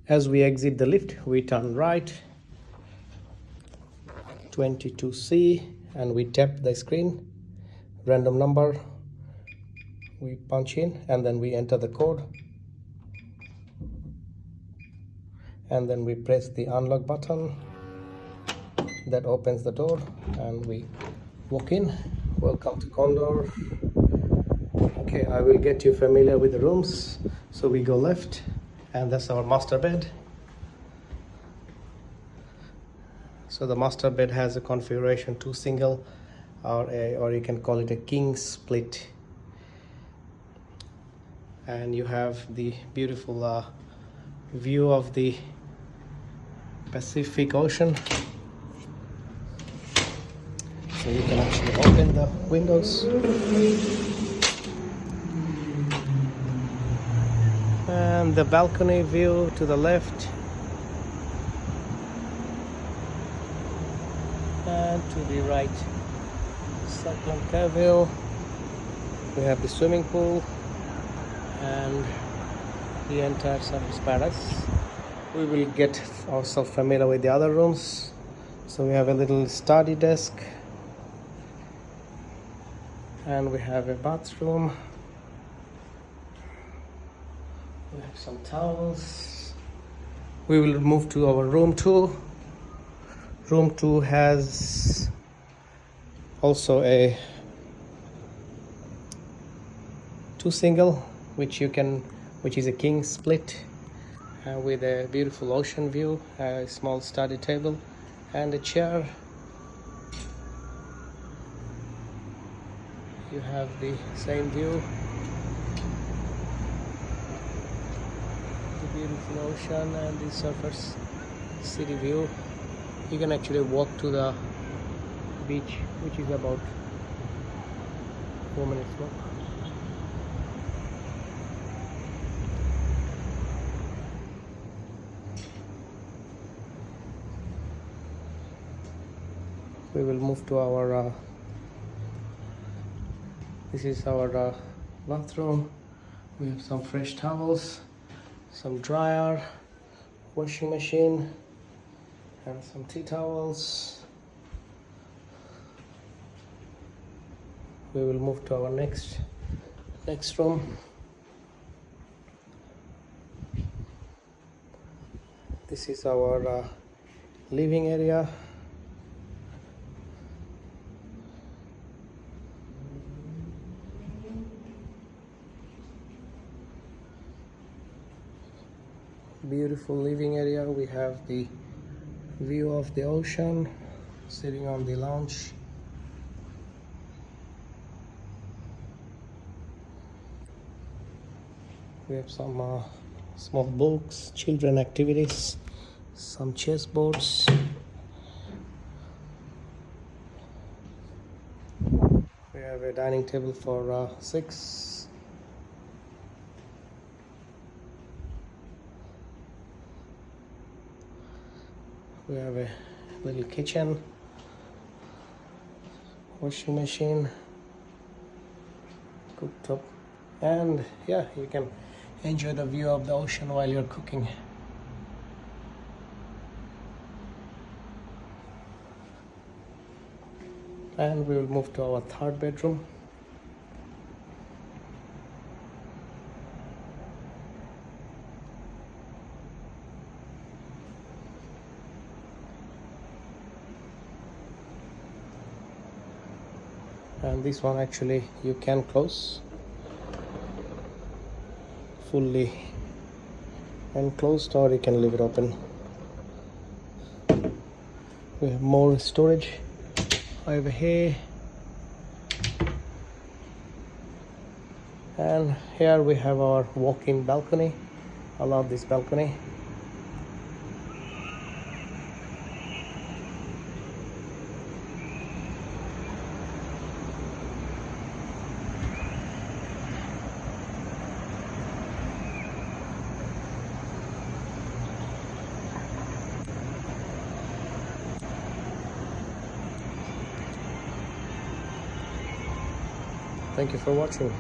As we exit the lift, we turn right, 22C, and we tap the screen, random number, we punch in, and then we enter the code, and then we press the unlock button. That opens the door and we walk in. Welcome to Condor. Okay, I will get you familiar with the rooms. So we go left, and that's our master bed. So the master bed has a configuration 2 single, or you can call it a king split. And you have the beautiful view of the Pacific Ocean. So you can actually open the windows. And the balcony view to the left. And to the right. Cyclone view. We have the swimming pool and the entire surface paradise. We will get ourselves familiar with the other rooms. So we have a little study desk. And we have a bathroom. We have some towels. We will move to our room 2. Room 2 has also a 2 single, which is a king split, with a beautiful ocean view, a small study table, and a chair. You have the same view, the beautiful ocean and the surface city view. You can actually walk to the beach, which is about 4 minutes walk. We will move to our this is our bathroom. We have some fresh towels, some dryer, washing machine, and some tea towels. We will move to our next room. This is our living area. Beautiful living area. We have the view of the ocean, sitting on the lounge. We have some small books, children activities, some chessboards. We have a dining table for 6. We have a little kitchen, washing machine, cooktop, and yeah, you can enjoy the view of the ocean while you're cooking. And we will move to our 3rd bedroom. And this one actually you can close, fully enclosed, or you can leave it open. We have more storage over here, and here we have our walk-in balcony. I love this balcony. Thank you for watching.